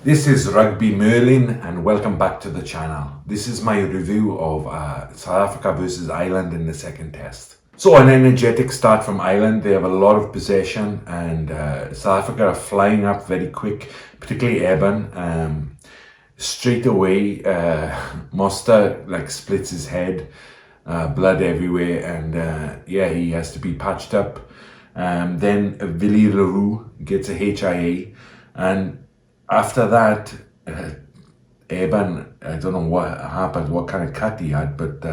This is Rugby Merlin and welcome back to the channel. This is my review of South Africa versus Ireland in the second test. So an energetic start from Ireland. They have a lot of possession and South Africa are flying up very quick, particularly Eben. Straight away, Moster splits his head, blood everywhere, and he has to be patched up. Then Willie Leroux gets a HIA, and after that, Eben, I don't know what happened, what kind of cut he had, but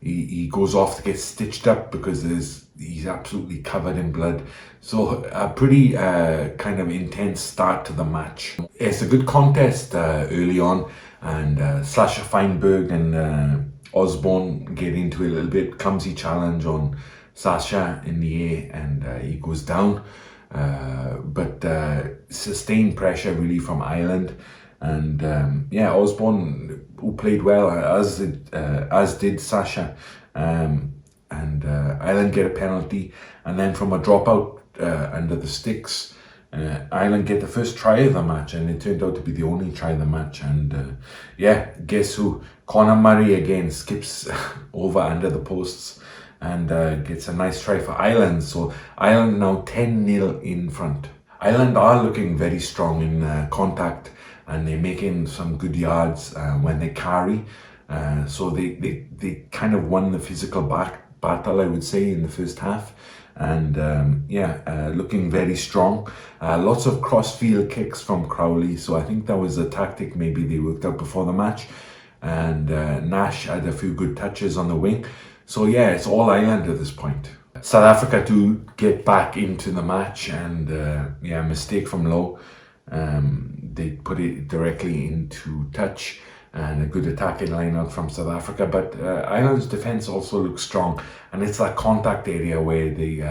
he goes off to get stitched up because he's absolutely covered in blood. So a pretty kind of intense start to the match. It's a good contest early on, and Sasha Feinberg and Osborne get into a little bit clumsy challenge on Sasha in the air, and he goes down. But sustained pressure really from Ireland, and Osborne, who played well, as did Sasha, and Ireland get a penalty, and then from a dropout under the sticks, Ireland get the first try of the match, and it turned out to be the only try of the match. And guess who? Conor Murray again skips over under the posts and gets a nice try for Ireland. So Ireland now 10-0 in front. Ireland are looking very strong in contact, and they're making some good yards when they carry. So they kind of won the physical battle, I would say, in the first half. And looking very strong. Lots of cross-field kicks from Crowley. So I think that was a tactic maybe they worked out before the match. And Nash had a few good touches on the wing. So it's all Ireland at this point. South Africa do get back into the match, and mistake from Lowe. They put it directly into touch, and a good attacking line out from South Africa. But Ireland's defence also looks strong, and it's that contact area where they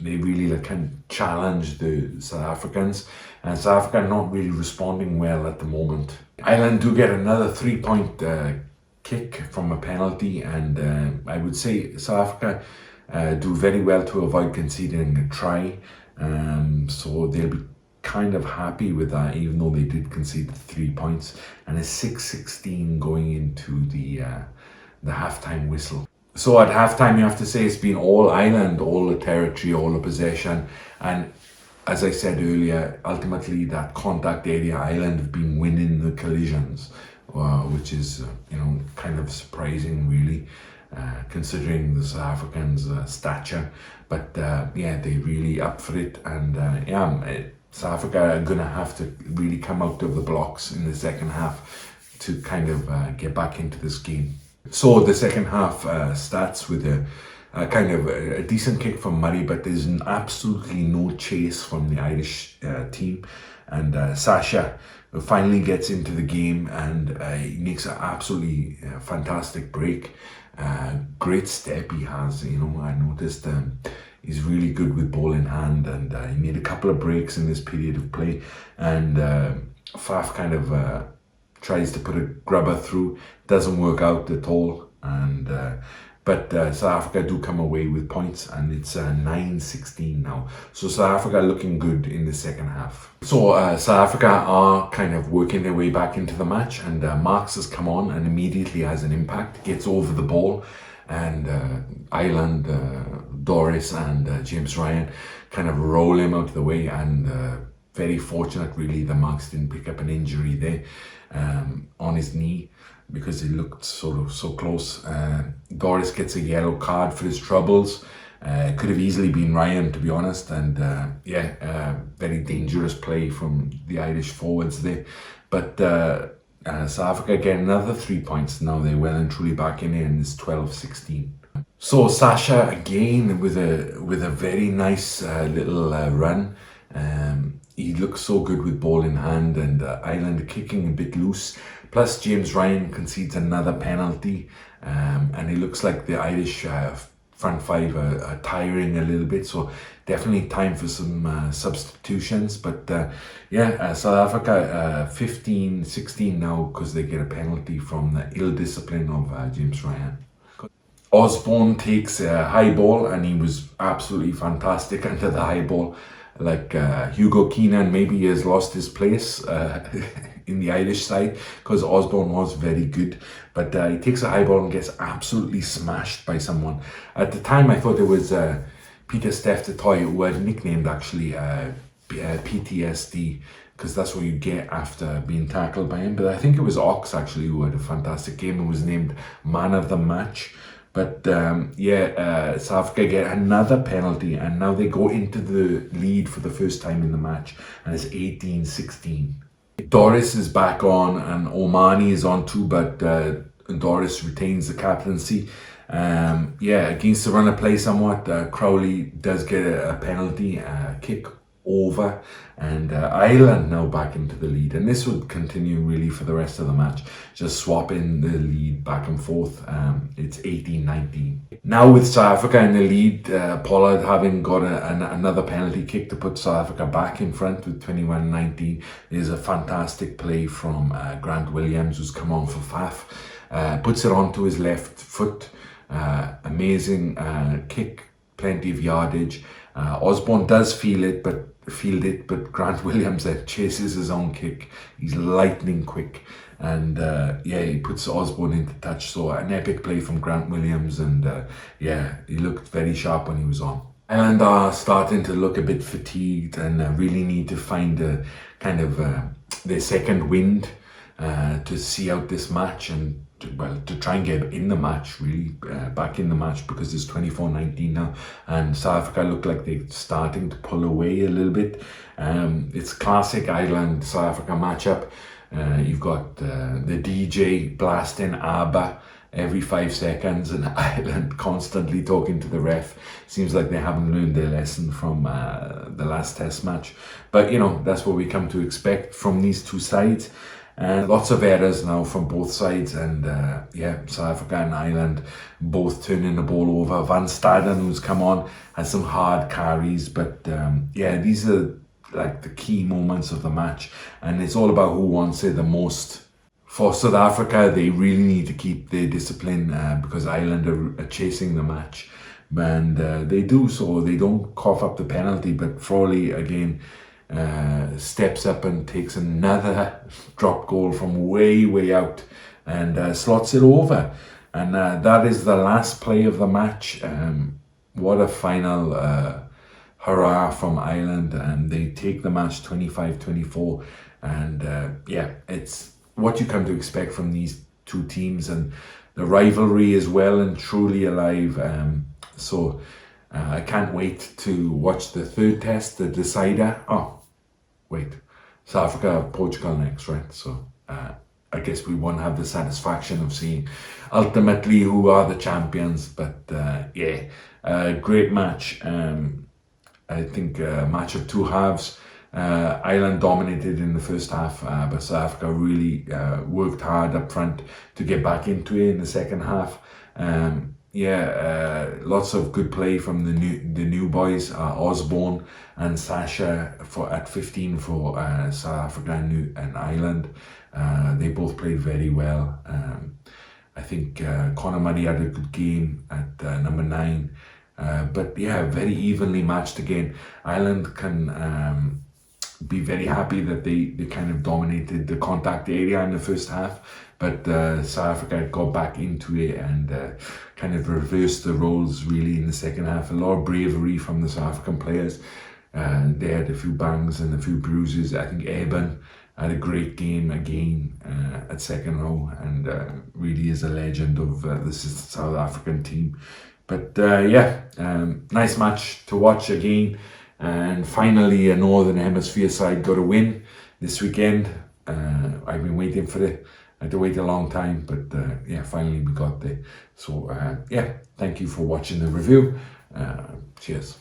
really can challenge the South Africans, and South Africa not really responding well at the moment. Ireland do get another 3-point kick from a penalty, and I would say South Africa do very well to avoid conceding a try, so they'll be kind of happy with that, even though they did concede 3 points, and it's 6-16 going into the halftime whistle. So at halftime, you have to say it's been all Ireland, all the territory, all the possession, and as I said earlier, ultimately that contact area, Ireland have been winning the collisions, which is kind of surprising really, considering the South Africans' stature. But they really up for it, and South Africa are going to have to really come out of the blocks in the second half to kind of get back into this game. So the second half starts with a kind of a decent kick from Murray, but there's absolutely no chase from the Irish team, and Sasha finally gets into the game, and he makes an absolutely fantastic break. Great step he has, I noticed he's really good with ball in hand, and he made a couple of breaks in this period of play, and Faf kind of tries to put a grubber through, doesn't work out at all, and but South Africa do come away with points, and it's 9-16 now. So South Africa looking good in the second half. So South Africa are kind of working their way back into the match, and Marx has come on and immediately has an impact, gets over the ball, and Ireland, Doris and James Ryan kind of roll him out of the way, and very fortunate really that Marx didn't pick up an injury there on his knee, because it looked so close. Doris gets a yellow card for his troubles. It could have easily been Ryan, to be honest, and very dangerous play from the Irish forwards there. But South Africa get another 3 points. Now they're well and truly back in it, and it's 12-16. So Sasha again with a very nice little run. He looks so good with ball in hand, and Ireland kicking a bit loose. Plus James Ryan concedes another penalty, and it looks like the Irish front five are tiring a little bit, so definitely time for some substitutions. But South Africa 15-16 now, because they get a penalty from the ill discipline of James Ryan. Osborne takes a high ball, and he was absolutely fantastic under the high ball. like Hugo Keenan maybe has lost his place in the Irish side, because Osborne was very good, but he takes a high ball and gets absolutely smashed by someone. At the time I thought it was Peter Steph Toy, who had nicknamed actually PTSD, because that's what you get after being tackled by him. But I think it was Ox actually who had a fantastic game and was named man of the match. But South Africa get another penalty, and now they go into the lead for the first time in the match, and it's 18-16. Doris is back on and Omani is on too, but Doris retains the captaincy. Against the run of play somewhat, Crowley does get a penalty kick over, and Ireland now back into the lead, and this would continue really for the rest of the match, just swapping the lead back and forth. It's 18-19. Now with South Africa in the lead, Pollard having got another penalty kick to put South Africa back in front with 21-19. There's a fantastic play from Grant Williams, who's come on for Faf, puts it onto his left foot, amazing kick, plenty of yardage. Osborne does field it, but Grant Williams chases his own kick. He's lightning quick, and he puts Osborne into touch. So an epic play from Grant Williams, and he looked very sharp when he was on. Ireland are starting to look a bit fatigued and really need to find a kind of their second wind to see out this match, and to try and get in the match, really, back in the match, because it's 24-19 now, and South Africa look like they're starting to pull away a little bit. It's classic Ireland-South Africa matchup. You've got the DJ blasting ABBA every 5 seconds, and Ireland constantly talking to the ref. Seems like they haven't learned their lesson from the last test match. But, that's what we come to expect from these two sides. And lots of errors now from both sides, and South Africa and Ireland both turning the ball over. Van Staden, who's come on, has some hard carries, but these are like the key moments of the match, and it's all about who wants it the most. For South Africa, they really need to keep their discipline because Ireland are chasing the match, and they do, so they don't cough up the penalty. But Frawley again steps up and takes another drop goal from way out, and slots it over, and that is the last play of the match. What a final hurrah from Ireland, and they take the match 25-24, and it's what you come to expect from these two teams, and the rivalry is well and truly alive. So I can't wait to watch the third test, the decider. South Africa, Portugal next, right? So I guess we won't have the satisfaction of seeing ultimately who are the champions, but great match. I think a match of two halves. Ireland dominated in the first half, but South Africa really worked hard up front to get back into it in the second half. Lots of good play from the new boys, Osborne and Sasha at 15 for South Africa and Ireland. They both played very well. I think Conor Murray had a good game at number 9. Very evenly matched again. Ireland can be very happy that they kind of dominated the contact area in the first half, but South Africa got back into it and kind of reversed the roles really in the second half. A lot of bravery from the South African players. They had a few bangs and a few bruises. I think Eben had a great game again at second row, and really is a legend of the South African team. But nice match to watch again. And finally, a Northern Hemisphere side got a win this weekend. I've been waiting for it. I had to wait a long time, but finally we got there. So thank you for watching the review. Cheers.